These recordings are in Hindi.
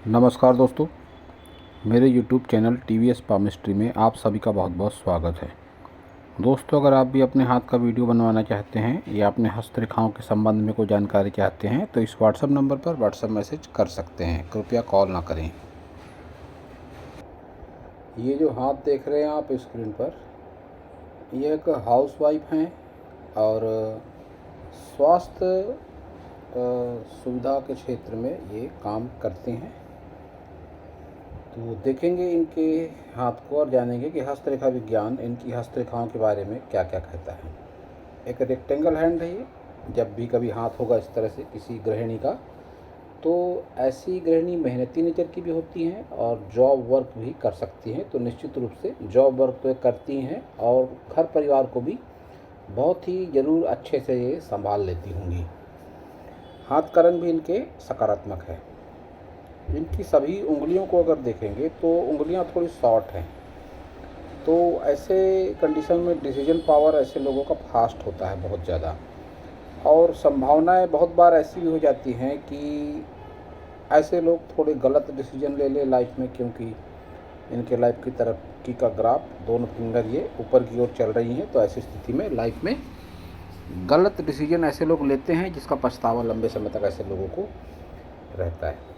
नमस्कार दोस्तों, मेरे YouTube चैनल TVS पामिस्ट्री में आप सभी का बहुत बहुत स्वागत है। दोस्तों, अगर आप भी अपने हाथ का वीडियो बनवाना चाहते हैं या अपने हस्तरेखाओं के संबंध में कोई जानकारी चाहते हैं तो इस व्हाट्सएप नंबर पर व्हाट्सएप मैसेज कर सकते हैं, कृपया कॉल ना करें। ये जो हाथ देख रहे हैं आप स्क्रीन पर, ये एक हाउसवाइफ हैं और स्वास्थ्य सुविधा के क्षेत्र में ये काम करते हैं। तो देखेंगे इनके हाथ को और जानेंगे कि हस्तरेखा विज्ञान इनकी हस्तरेखाओं के बारे में क्या क्या कहता है। एक रेक्टेंगल हैंड है ये। जब भी कभी हाथ होगा इस तरह से किसी गृहिणी का, तो ऐसी गृहिणी मेहनती नेचर की भी होती हैं और जॉब वर्क भी कर सकती हैं। तो निश्चित रूप से जॉब वर्क तो करती हैं और घर परिवार को भी बहुत ही ज़रूर अच्छे से ये संभाल लेती होंगी। हाथ का रंग भी इनके सकारात्मक है। इनकी सभी उंगलियों को अगर देखेंगे तो उंगलियां थोड़ी शॉर्ट हैं। तो ऐसे कंडीशन में डिसीजन पावर ऐसे लोगों का फास्ट होता है बहुत ज़्यादा, और संभावनाएं बहुत बार ऐसी भी हो जाती हैं कि ऐसे लोग थोड़े गलत डिसीजन ले ले लाइफ में, क्योंकि इनके लाइफ की तरक्की का ग्राफ दोनों फिंगर ये ऊपर की ओर चल रही हैं। तो ऐसी स्थिति में लाइफ में गलत डिसीजन ऐसे लोग लेते हैं जिसका पछतावा लंबे समय तक ऐसे लोगों को रहता है।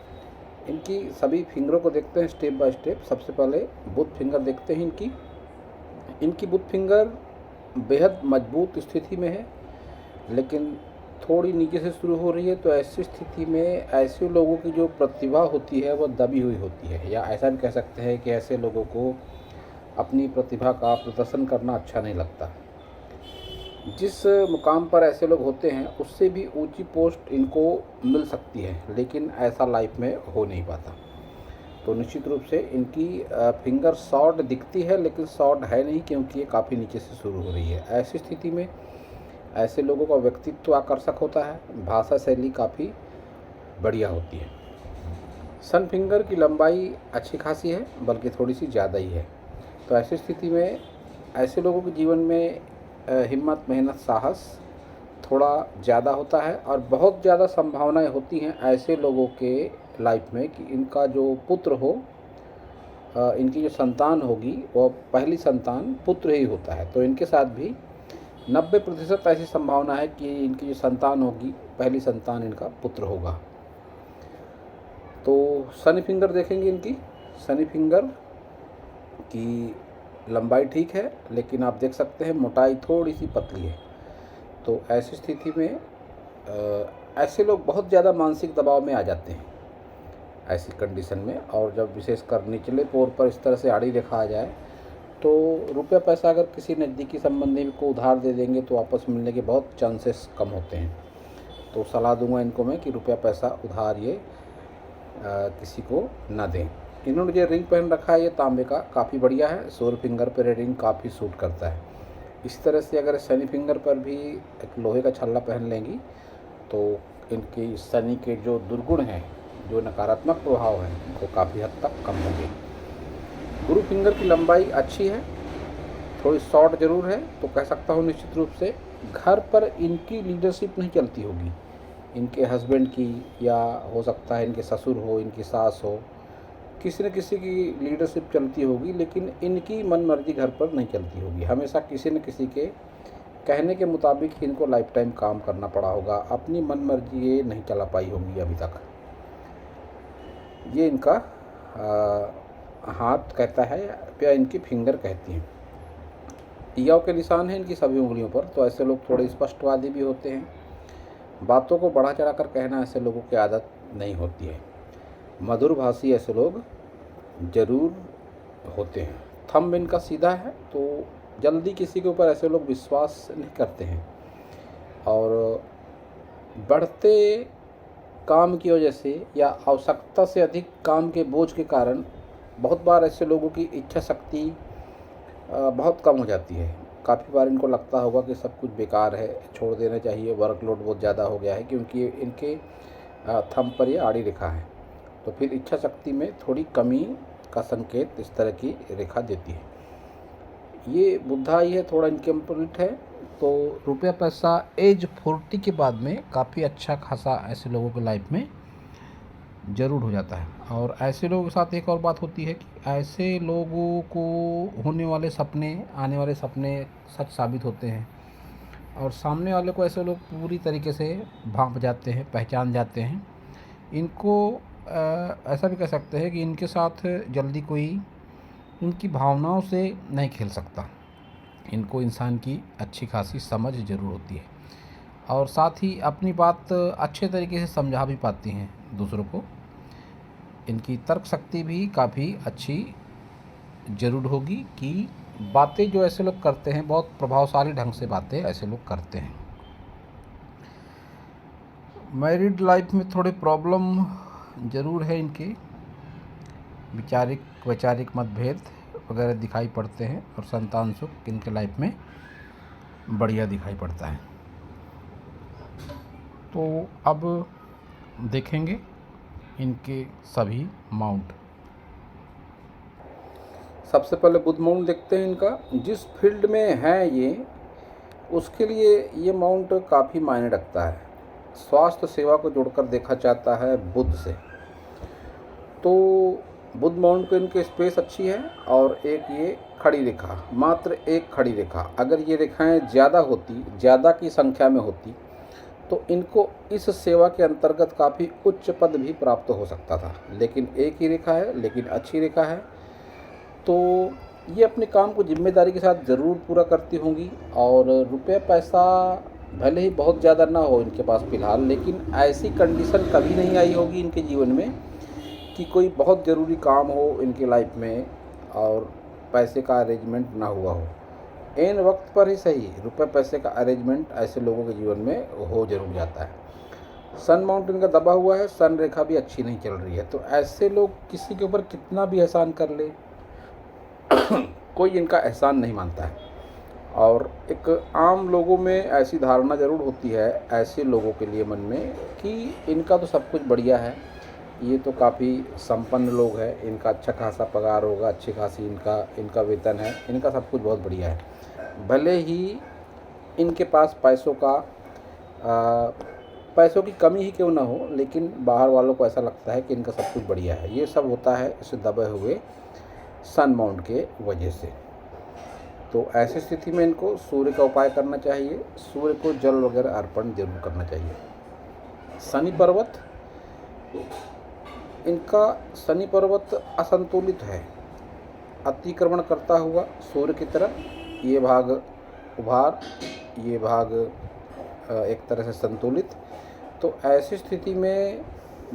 इनकी सभी फिंगरों को देखते हैं स्टेप बाय स्टेप। सबसे पहले बुथ फिंगर देखते हैं इनकी बुथ फिंगर बेहद मजबूत स्थिति में है, लेकिन थोड़ी नीचे से शुरू हो रही है। तो ऐसी स्थिति में ऐसे लोगों की जो प्रतिभा होती है वह दबी हुई होती है, या ऐसा भी कह सकते हैं कि ऐसे लोगों को अपनी प्रतिभा का प्रदर्शन करना अच्छा नहीं लगता। जिस मुकाम पर ऐसे लोग होते हैं उससे भी ऊंची पोस्ट इनको मिल सकती है, लेकिन ऐसा लाइफ में हो नहीं पाता। तो निश्चित रूप से इनकी फिंगर शॉर्ट दिखती है, लेकिन शॉर्ट है नहीं, क्योंकि ये काफ़ी नीचे से शुरू हो रही है। ऐसी स्थिति में ऐसे लोगों का व्यक्तित्व आकर्षक होता है, भाषा शैली काफ़ी बढ़िया होती है। सन फिंगर की लंबाई अच्छी खासी है, बल्कि थोड़ी सी ज़्यादा ही है। तो ऐसी स्थिति में ऐसे लोगों के जीवन में हिम्मत, मेहनत, साहस थोड़ा ज़्यादा होता है, और बहुत ज़्यादा संभावनाएं होती हैं ऐसे लोगों के लाइफ में कि इनका जो पुत्र हो, इनकी जो संतान होगी वो पहली संतान पुत्र ही होता है। तो इनके साथ भी 90% ऐसी संभावना है कि इनकी जो संतान होगी पहली संतान इनका पुत्र होगा। तो शनि फिंगर देखेंगे इनकी। शनि फिंगर की लंबाई ठीक है, लेकिन आप देख सकते हैं मोटाई थोड़ी सी पतली है। तो ऐसी स्थिति में ऐसे लोग बहुत ज़्यादा मानसिक दबाव में आ जाते हैं ऐसी कंडीशन में। और जब विशेषकर निचले पोर पर इस तरह से आड़ी रेखा आ जाए तो रुपया पैसा अगर किसी नज़दीकी संबंधी को उधार दे देंगे तो वापस मिलने के बहुत चांसेस कम होते हैं। तो सलाह दूंगा इनको मैं कि रुपया पैसा उधार ये किसी को ना दें। इन्होंने जो रिंग पहन रखा है ये तांबे का, काफ़ी बढ़िया है। 100 फिंगर पर रिंग काफ़ी सूट करता है। इस तरह से अगर शनि फिंगर पर भी एक लोहे का छल्ला पहन लेंगी तो इनकी शनि के जो दुर्गुण हैं, जो नकारात्मक प्रभाव हैं, वो काफ़ी हद तक कम होंगे। गुरु फिंगर की लंबाई अच्छी है, थोड़ी शॉर्ट ज़रूर है। तो कह सकता हूँ निश्चित रूप से घर पर इनकी लीडरशिप नहीं चलती होगी, इनके हस्बैंड की, या हो सकता है इनके ससुर हो, इनकी सास हो, किसी न किसी की लीडरशिप चलती होगी, लेकिन इनकी मन मर्जी घर पर नहीं चलती होगी। हमेशा किसी न किसी के कहने के मुताबिक इनको लाइफ टाइम काम करना पड़ा होगा। अपनी मन मर्जी ये नहीं चला पाई होंगी अभी तक। ये इनका हाथ कहता है, या इनकी फिंगर कहती हैं। पियाव के निशान हैं इनकी सभी उंगलियों पर। तो ऐसे लोग थोड़े स्पष्टवादी भी होते हैं। बातों को बढ़ा चढ़ा कर कहना ऐसे लोगों की आदत नहीं होती है। मधुरभाषी ऐसे लोग ज़रूर होते हैं। थंब इनका सीधा है, तो जल्दी किसी के ऊपर ऐसे लोग विश्वास नहीं करते हैं, और बढ़ते काम की वजह से या आवश्यकता से अधिक काम के बोझ के कारण बहुत बार ऐसे लोगों की इच्छा शक्ति बहुत कम हो जाती है। काफ़ी बार इनको लगता होगा कि सब कुछ बेकार है, छोड़ देना चाहिए, वर्कलोड बहुत ज़्यादा हो गया है, क्योंकि इनके थंब पर ये आड़ी रेखा है। तो फिर इच्छा शक्ति में थोड़ी कमी का संकेत इस तरह की रेखा देती है। ये बुधाई है, थोड़ा इनकम्प्लीट है। तो रुपया पैसा एज 40 के बाद में काफ़ी अच्छा खासा ऐसे लोगों के लाइफ में ज़रूर हो जाता है। और ऐसे लोगों के साथ एक और बात होती है कि ऐसे लोगों को होने वाले सपने, आने वाले सपने सच साबित होते हैं, और सामने वाले को ऐसे लोग पूरी तरीके से भांप जाते हैं, पहचान जाते हैं। इनको ऐसा भी कह सकते हैं कि इनके साथ जल्दी कोई इनकी भावनाओं से नहीं खेल सकता। इनको इंसान की अच्छी खासी समझ ज़रूर होती है, और साथ ही अपनी बात अच्छे तरीके से समझा भी पाती हैं दूसरों को। इनकी तर्क शक्ति भी काफ़ी अच्छी ज़रूर होगी कि बातें जो ऐसे लोग करते हैं, बहुत प्रभावशाली ढंग से बातें ऐसे लोग करते हैं। मैरिड लाइफ में थोड़े प्रॉब्लम ज़रूर है इनके, वैचारिक मतभेद वगैरह दिखाई पड़ते हैं, और संतान सुख इनके लाइफ में बढ़िया दिखाई पड़ता है। तो अब देखेंगे इनके सभी माउंट। सबसे पहले बुध माउंट देखते हैं इनका। जिस फील्ड में है ये, उसके लिए ये माउंट काफ़ी मायने रखता है। स्वास्थ्य सेवा को जोड़कर देखा जाता है बुध से, तो बुध माउंट को इनकी स्पेस अच्छी है। और एक ये खड़ी रेखा, मात्र एक खड़ी रेखा, अगर ये रेखाएं ज़्यादा होती, ज़्यादा की संख्या में होती, तो इनको इस सेवा के अंतर्गत काफ़ी उच्च पद भी प्राप्त हो सकता था। लेकिन एक ही रेखा है, लेकिन अच्छी रेखा है, तो ये अपने काम को जिम्मेदारी के साथ ज़रूर पूरा करती होंगी। और रुपये पैसा भले ही बहुत ज़्यादा ना हो इनके पास फ़िलहाल, लेकिन ऐसी कंडीशन कभी नहीं आई होगी इनके जीवन में कि कोई बहुत ज़रूरी काम हो इनके लाइफ में और पैसे का अरेंजमेंट ना हुआ हो। एन वक्त पर ही सही, रुपये पैसे का अरेंजमेंट ऐसे लोगों के जीवन में हो जरूर जाता है। सन माउंटेन का दबा हुआ है, सन रेखा भी अच्छी नहीं चल रही है, तो ऐसे लोग किसी के ऊपर कितना भी एहसान कर ले कोई इनका एहसान नहीं मानता है। और एक आम लोगों में ऐसी धारणा ज़रूर होती है ऐसे लोगों के लिए मन में कि इनका तो सब कुछ बढ़िया है, ये तो काफ़ी संपन्न लोग हैं, इनका अच्छा खासा पगार होगा, अच्छी खासी इनका वेतन है, इनका सब कुछ बहुत बढ़िया है। भले ही इनके पास पैसों की कमी ही क्यों ना हो, लेकिन बाहर वालों को ऐसा लगता है कि इनका सब कुछ बढ़िया है। ये सब होता है इस दबे हुए सन माउंट के वजह से। तो ऐसी स्थिति में इनको सूर्य का उपाय करना चाहिए, सूर्य को जल वगैरह अर्पण जरूर करना चाहिए। शनि पर्वत, इनका शनि पर्वत असंतुलित है, अतिक्रमण करता हुआ सूर्य की तरफ। ये भाग उभार, ये भाग एक तरह से संतुलित। तो ऐसी स्थिति में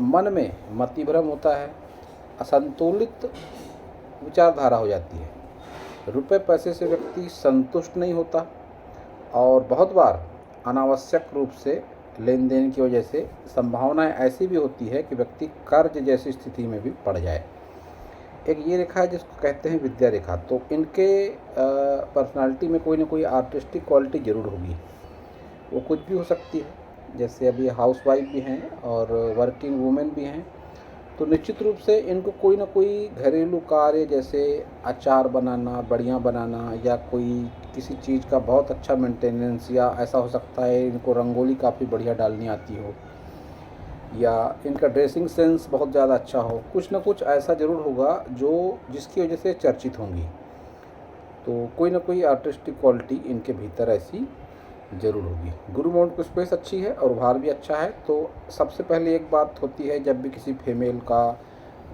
मन में मतिभ्रम होता है, असंतुलित विचारधारा हो जाती है, रुपए पैसे से व्यक्ति संतुष्ट नहीं होता, और बहुत बार अनावश्यक रूप से लेन देन की वजह से संभावनाएं ऐसी भी होती है कि व्यक्ति कर्ज जैसी स्थिति में भी पड़ जाए। एक ये रेखा है जिसको कहते हैं विद्या रेखा। तो इनके पर्सनालिटी में कोई ना कोई आर्टिस्टिक क्वालिटी ज़रूर होगी, वो कुछ भी हो सकती है। जैसे अभी हाउसवाइफ भी हैं और वर्किंग वुमेन भी हैं, तो निश्चित रूप से इनको कोई ना कोई घरेलू कार्य, जैसे अचार बनाना, बढ़िया बनाना, या कोई किसी चीज़ का बहुत अच्छा मेंटेनेंस, या ऐसा हो सकता है इनको रंगोली काफ़ी बढ़िया डालनी आती हो, या इनका ड्रेसिंग सेंस बहुत ज़्यादा अच्छा हो। कुछ ना कुछ ऐसा ज़रूर होगा जिसकी वजह से चर्चित होंगी। तो कोई ना कोई आर्टिस्टिक क्वालिटी इनके भीतर ऐसी ज़रूर होगी। गुरु माउंट की स्पेस अच्छी है और उभार भी अच्छा है। तो सबसे पहले एक बात होती है, जब भी किसी फीमेल का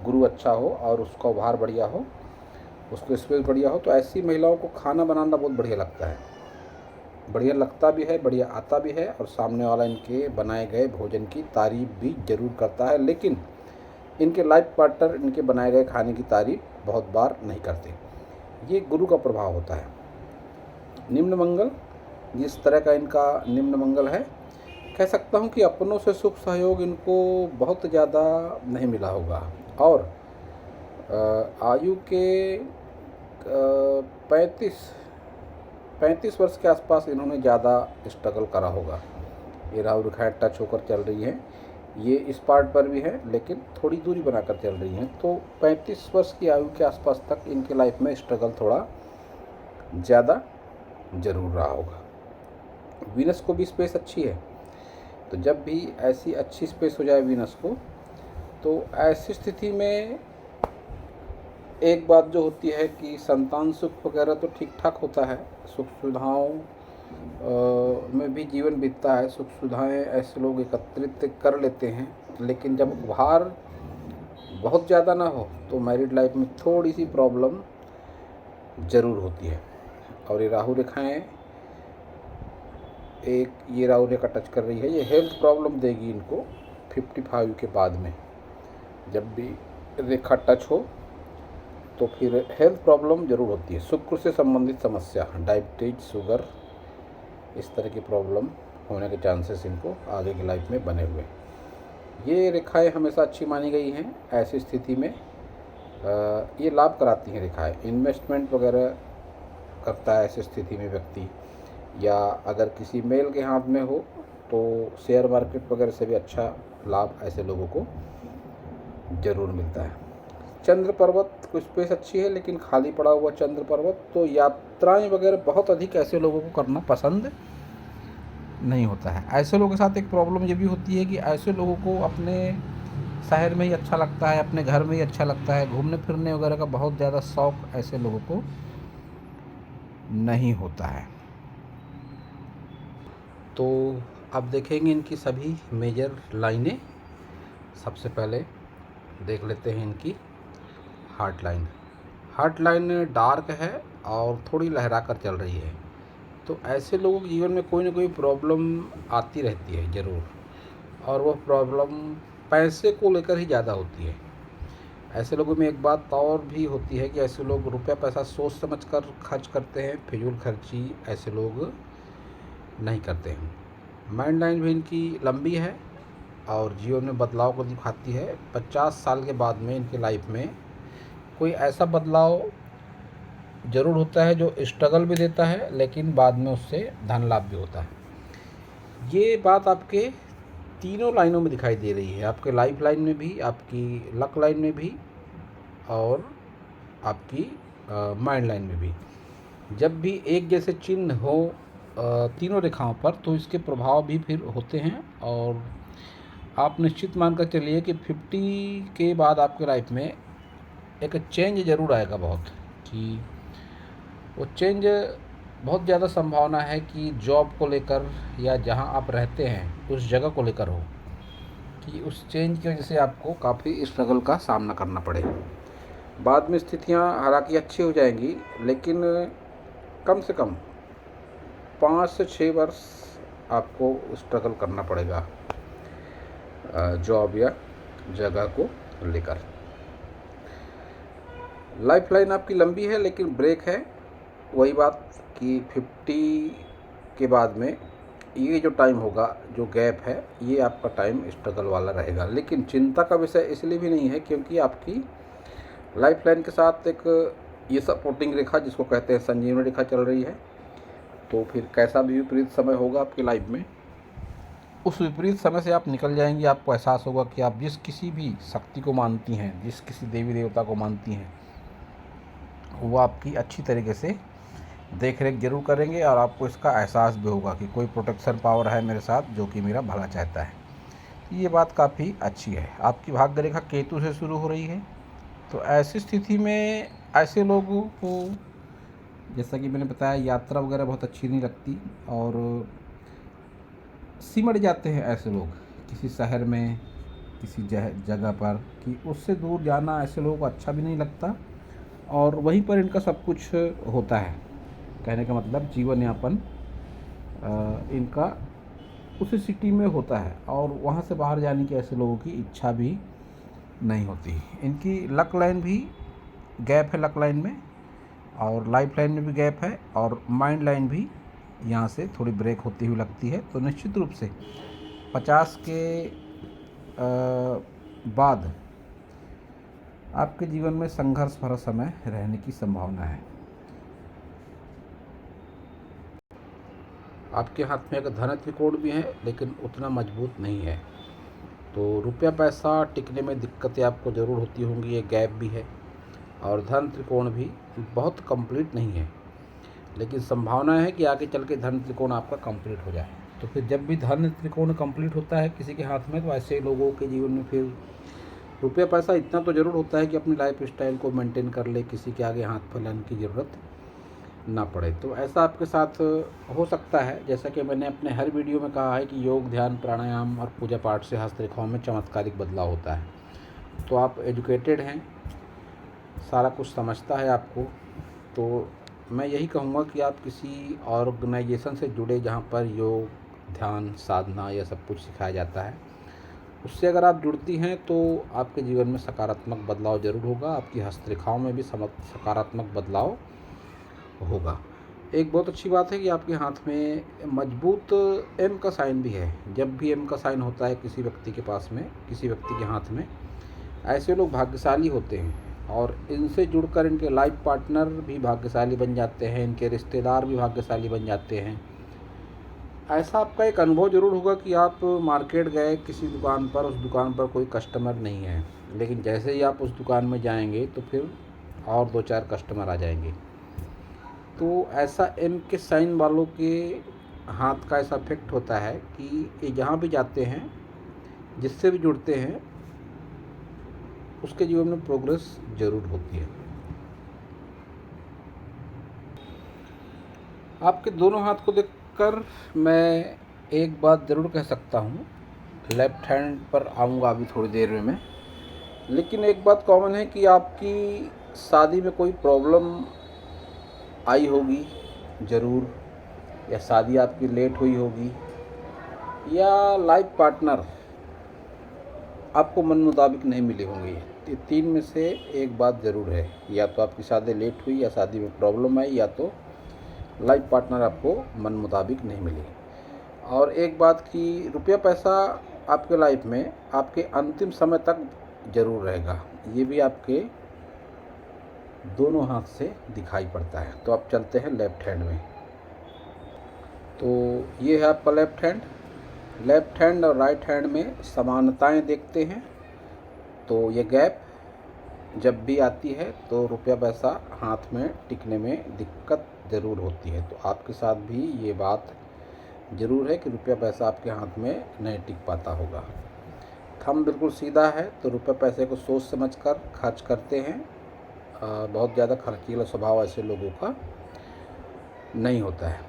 गुरु अच्छा हो और उसका उभार बढ़िया हो, उसको स्पेस बढ़िया हो, तो ऐसी महिलाओं को खाना बनाना बहुत बढ़िया लगता है, बढ़िया लगता भी है, बढ़िया आता भी है, और सामने वाला इनके बनाए गए भोजन की तारीफ भी ज़रूर करता है। लेकिन इनके लाइफ पार्टनर इनके बनाए गए खाने की तारीफ बहुत बार नहीं करते। ये गुरु का प्रभाव होता है। निम्न मंगल, जिस तरह का इनका निम्न मंगल है, कह सकता हूँ कि अपनों से सुख सहयोग इनको बहुत ज़्यादा नहीं मिला होगा। और आयु के 35 वर्ष के आसपास इन्होंने ज़्यादा स्ट्रगल करा होगा। ये राहु रेखाएं टच होकर चल रही हैं, ये इस पार्ट पर भी है, लेकिन थोड़ी दूरी बनाकर चल रही हैं। तो 35 वर्ष की आयु के आसपास तक इनके लाइफ में स्ट्रगल थोड़ा ज़्यादा ज़रूर रहा होगा। वीनस को भी स्पेस अच्छी है, तो जब भी ऐसी अच्छी स्पेस हो जाए वीनस को, तो ऐसी स्थिति में एक बात जो होती है कि संतान सुख वगैरह तो ठीक ठाक होता है, सुख सुविधाओं में भी जीवन बीतता है, सुख सुविधाएं ऐसे लोग एकत्रित कर लेते हैं। लेकिन जब उपहार बहुत ज़्यादा ना हो तो मैरिड लाइफ में थोड़ी सी प्रॉब्लम ज़रूर होती है। और ये राहु रेखाएं, एक ये राहु रेखा टच कर रही है, ये हेल्थ प्रॉब्लम देगी इनको 55 के बाद में। जब भी रेखा टच हो तो फिर हेल्थ प्रॉब्लम ज़रूर होती है। शुक्र से संबंधित समस्या, डायबिटीज, शुगर, इस तरह की प्रॉब्लम होने के चांसेस इनको आगे की लाइफ में बने हुए। ये रेखाएं हमेशा अच्छी मानी गई हैं। ऐसी स्थिति में ये लाभ कराती हैं रेखाएं। इन्वेस्टमेंट वगैरह करता है ऐसी स्थिति में व्यक्ति, या अगर किसी मेल के हाथ में हो तो शेयर मार्केट वगैरह से भी अच्छा लाभ ऐसे लोगों को ज़रूर मिलता है। चंद्र पर्वत को स्पेस अच्छी है, लेकिन खाली पड़ा हुआ चंद्र पर्वत, तो यात्राएं वगैरह बहुत अधिक ऐसे लोगों को करना पसंद नहीं होता है। ऐसे लोगों के साथ एक प्रॉब्लम ये भी होती है कि ऐसे लोगों को अपने शहर में ही अच्छा लगता है, अपने घर में ही अच्छा लगता है, घूमने फिरने वगैरह का बहुत ज़्यादा शौक़ ऐसे लोगों को नहीं होता है। तो अब देखेंगे इनकी सभी मेजर लाइनें। सबसे पहले देख लेते हैं इनकी heart line. Heart line dark है और थोड़ी लहरा कर चल रही है, तो ऐसे लोगों के जीवन में कोई ना कोई प्रॉब्लम आती रहती है ज़रूर, और वह प्रॉब्लम पैसे को लेकर ही ज़्यादा होती है। ऐसे लोगों में एक बात और भी होती है कि ऐसे लोग रुपया पैसा सोच समझ कर खर्च करते हैं, फिजूल खर्ची ऐसे लोग नहीं करते हैं। माइंड लाइन भी इनकी लंबी है और जीवन में बदलाव को दिखाती है। 50 साल के बाद में इनकी लाइफ में कोई ऐसा बदलाव ज़रूर होता है जो स्ट्रगल भी देता है, लेकिन बाद में उससे धन लाभ भी होता है। ये बात आपके तीनों लाइनों में दिखाई दे रही है, आपके लाइफ लाइन में भी, आपकी लक लाइन में भी, और आपकी माइंड लाइन में भी। जब भी एक जैसे चिन्ह हो तीनों रेखाओं पर, तो इसके प्रभाव भी फिर होते हैं। और आप निश्चित मानकर चलिए कि 50 के बाद आपके लाइफ में एक चेंज ज़रूर आएगा बहुत, कि वो चेंज बहुत ज़्यादा संभावना है कि जॉब को लेकर या जहां आप रहते हैं उस जगह को लेकर हो, कि उस चेंज की वजह से आपको काफ़ी स्ट्रगल का सामना करना पड़े। बाद में स्थितियां हालांकि अच्छी हो जाएंगी, लेकिन कम से कम 5 से 6 वर्ष आपको स्ट्रगल करना पड़ेगा जॉब या जगह को लेकर। लाइफ लाइन आपकी लंबी है लेकिन ब्रेक है। वही बात कि 50 के बाद में ये जो टाइम होगा, जो गैप है, ये आपका टाइम स्ट्रगल वाला रहेगा। लेकिन चिंता का विषय इसलिए भी नहीं है क्योंकि आपकी लाइफ लाइन के साथ एक ये सपोर्टिंग रेखा, जिसको कहते हैं संजीवनी रेखा, चल रही है। तो फिर कैसा भी विपरीत समय होगा आपकी लाइफ में, उस विपरीत समय से आप निकल जाएंगी। आपको एहसास होगा कि आप जिस किसी भी शक्ति को मानती हैं, जिस किसी देवी देवता को मानती हैं, वो आपकी अच्छी तरीके से देख रेख जरूर करेंगे, और आपको इसका एहसास भी होगा कि कोई प्रोटेक्शन पावर है मेरे साथ जो कि मेरा भला चाहता है। ये बात काफ़ी अच्छी है। आपकी भाग्य रेखा केतु से शुरू हो रही है, तो ऐसी स्थिति में ऐसे लोगों को, जैसा कि मैंने बताया, यात्रा वगैरह बहुत अच्छी नहीं लगती, और सिमट जाते हैं ऐसे लोग किसी शहर में, किसी जगह पर, कि उससे दूर जाना ऐसे लोगों को अच्छा भी नहीं लगता, और वहीं पर इनका सब कुछ होता है। कहने का मतलब जीवन यापन इनका उसी सिटी में होता है, और वहाँ से बाहर जाने की ऐसे लोगों की इच्छा भी नहीं होती। इनकी लक लाइन भी गैप है, लक लाइन में, और लाइफ लाइन में भी गैप है, और माइंड लाइन भी यहाँ से थोड़ी ब्रेक होती हुई लगती है। तो निश्चित रूप से 50 के बाद आपके जीवन में संघर्ष भरा समय रहने की संभावना है। आपके हाथ में एक धन त्रिकोण भी है, लेकिन उतना मजबूत नहीं है, तो रुपया पैसा टिकने में दिक्कतें आपको ज़रूर होती होंगी। ये गैप भी है, और धन त्रिकोण भी बहुत कंप्लीट नहीं है, लेकिन संभावना है कि आगे चल के धन त्रिकोण आपका कंप्लीट हो जाए। तो फिर जब भी धन त्रिकोण कंप्लीट होता है किसी के हाथ में, तो ऐसे लोगों के जीवन में फिर रुपया पैसा इतना तो ज़रूर होता है कि अपनी लाइफ स्टाइल को मेंटेन कर ले, किसी के आगे हाथ फैलाने की ज़रूरत ना पड़े। तो ऐसा आपके साथ हो सकता है। जैसा कि मैंने अपने हर वीडियो में कहा है कि योग, ध्यान, प्राणायाम और पूजा पाठ से हस्तरेखाओं में चमत्कारिक बदलाव होता है। तो आप एजुकेटेड हैं, सारा कुछ समझता है आपको, तो मैं यही कहूँगा कि आप किसी ऑर्गेनाइजेशन से जुड़े जहाँ पर योग, ध्यान, साधना यह सब कुछ सिखाया जाता है, उससे अगर आप जुड़ती हैं तो आपके जीवन में सकारात्मक बदलाव ज़रूर होगा। आपकी हस्तरेखाओं में भी सकारात्मक बदलाव होगा। एक बहुत अच्छी बात है कि आपके हाथ में मजबूत एम का साइन भी है। जब भी एम का साइन होता है किसी व्यक्ति के पास में, किसी व्यक्ति के हाथ में, ऐसे लोग भाग्यशाली होते हैं और इनसे जुड़कर इनके लाइफ पार्टनर भी भाग्यशाली बन जाते हैं, इनके रिश्तेदार भी भाग्यशाली बन जाते हैं। ऐसा आपका एक अनुभव ज़रूर होगा कि आप मार्केट गए किसी दुकान पर, उस दुकान पर कोई कस्टमर नहीं है, लेकिन जैसे ही आप उस दुकान में जाएंगे तो फिर और 2-4 कस्टमर आ जाएंगे। तो ऐसा एम के साइन वालों के हाथ का ऐसा इफेक्ट होता है कि ये जहाँ भी जाते हैं, जिससे भी जुड़ते हैं, उसके जीवन में प्रोग्रेस ज़रूर होती है। आपके दोनों हाथ को देखकर मैं एक बात ज़रूर कह सकता हूँ, लेफ्ट हैंड पर आऊँगा अभी थोड़ी देर में मैं, लेकिन एक बात कॉमन है कि आपकी शादी में कोई प्रॉब्लम आई होगी ज़रूर, या शादी आपकी लेट हुई होगी, या लाइफ पार्टनर आपको मन मुताबिक नहीं मिले होंगे। ये 3 में से एक बात ज़रूर है, या तो आपकी शादी लेट हुई, या शादी में प्रॉब्लम आई, या तो लाइफ पार्टनर आपको मन मुताबिक नहीं मिले। और एक बात कि रुपया पैसा आपके लाइफ में आपके अंतिम समय तक ज़रूर रहेगा, ये भी आपके दोनों हाथ से दिखाई पड़ता है। तो आप चलते हैं लेफ्ट हैंड में। तो ये है आपका लेफ्ट हैंड। लेफ्ट हैंड और राइट हैंड में समानताएं देखते हैं। तो ये गैप जब भी आती है तो रुपया पैसा हाथ में टिकने में दिक्कत ज़रूर होती है। तो आपके साथ भी ये बात ज़रूर है कि रुपया पैसा आपके हाथ में नहीं टिक पाता होगा। थंब बिल्कुल सीधा है तो रुपये पैसे को सोच समझ कर खर्च करते हैं। बहुत ज़्यादा खर्चीला स्वभाव ऐसे लोगों का नहीं होता है।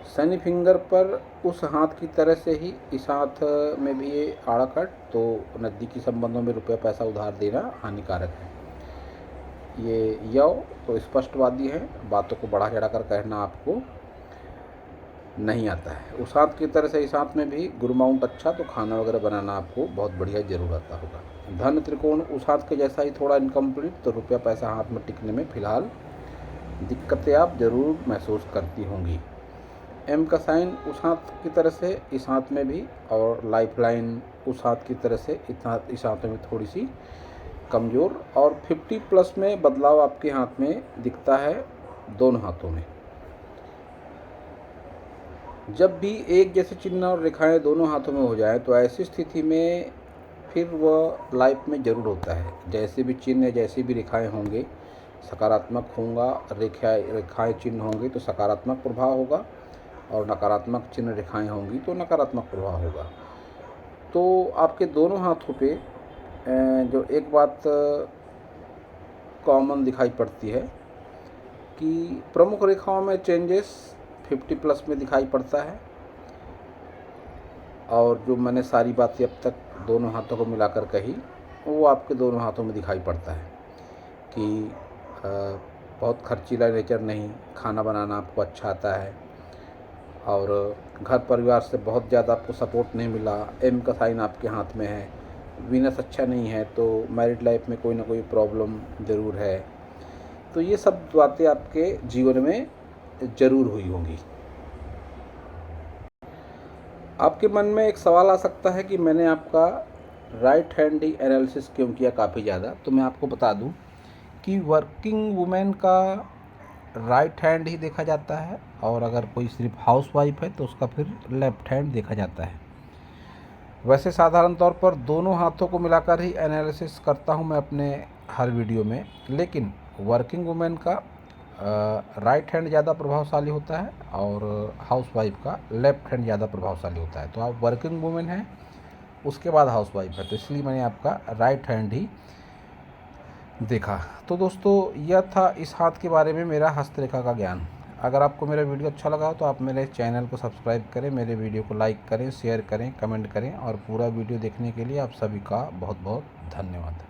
शनि फिंगर पर उस हाथ की तरह से ही इस हाथ में भी ये आड़ा कट, तो नज़दीकी संबंधों में रुपया पैसा उधार देना हानिकारक है। ये यव तो स्पष्टवादी है, बातों को बढ़ा चढ़ा कर कहना आपको नहीं आता है। उस हाथ की तरह से इस हाथ में भी गुरमाउंट अच्छा, तो खाना वगैरह बनाना आपको बहुत बढ़िया जरूर आता होगा। धन त्रिकोण उस हाथ के जैसा ही थोड़ा इनकम्प्लीट, तो रुपया पैसा हाथ में टिकने में फिलहाल दिक्कतें आप ज़रूर महसूस करती होंगी। एम का साइन उस हाथ की तरह से इस हाथ में भी, और लाइफ लाइन उस हाथ की तरह से इस हाथ में थोड़ी सी कमज़ोर, और 50+ में बदलाव आपके हाथ में दिखता है दोनों हाथों में। जब भी एक जैसे चिन्ह और रेखाएं दोनों हाथों में हो जाए तो ऐसी स्थिति में फिर वह लाइफ में ज़रूर होता है। जैसे भी चिन्ह या जैसी भी रेखाएं होंगे सकारात्मक होगा, रेखाएं चिन्ह होंगे तो सकारात्मक प्रभाव होगा, और नकारात्मक चिन्ह रेखाएं होंगी तो नकारात्मक प्रभाव होगा। तो आपके दोनों हाथों पे जो एक बात कॉमन दिखाई पड़ती है कि प्रमुख रेखाओं में चेंजेस 50+ में दिखाई पड़ता है। और जो मैंने सारी बातें अब तक दोनों हाथों को मिलाकर कही, वो आपके दोनों हाथों में दिखाई पड़ता है कि बहुत खर्चीला नेचर नहीं, खाना बनाना आपको अच्छा आता है, और घर परिवार से बहुत ज़्यादा आपको सपोर्ट नहीं मिला। एम का साइन आपके हाथ में है, वीनस अच्छा नहीं है, तो मैरिड लाइफ में कोई ना कोई प्रॉब्लम ज़रूर है। तो ये सब बातें आपके जीवन में ज़रूर हुई होंगी। आपके मन में एक सवाल आ सकता है कि मैंने आपका राइट हैंड ही एनालिसिस क्यों किया काफ़ी ज़्यादा। तो मैं आपको बता दूं कि वर्किंग वुमेन का राइट हैंड ही देखा जाता है, और अगर कोई सिर्फ हाउस वाइफ है तो उसका फिर लेफ्ट हैंड देखा जाता है। वैसे साधारण तौर पर दोनों हाथों को मिलाकर ही एनालिसिस करता हूं मैं अपने हर वीडियो में, लेकिन वर्किंग वुमेन का राइट हैंड ज़्यादा प्रभावशाली होता है और हाउस वाइफ का लेफ्ट हैंड ज़्यादा प्रभावशाली होता है। तो आप वर्किंग वुमेन हैं उसके बाद हाउसवाइफ है, तो इसलिए मैंने आपका राइट हैंड ही देखा। तो दोस्तों यह था इस हाथ के बारे में मेरा हस्तरेखा का ज्ञान। अगर आपको मेरा वीडियो अच्छा लगा हो तो आप मेरे चैनल को सब्सक्राइब करें, मेरे वीडियो को लाइक करें, शेयर करें, कमेंट करें, और पूरा वीडियो देखने के लिए आप सभी का बहुत बहुत धन्यवाद।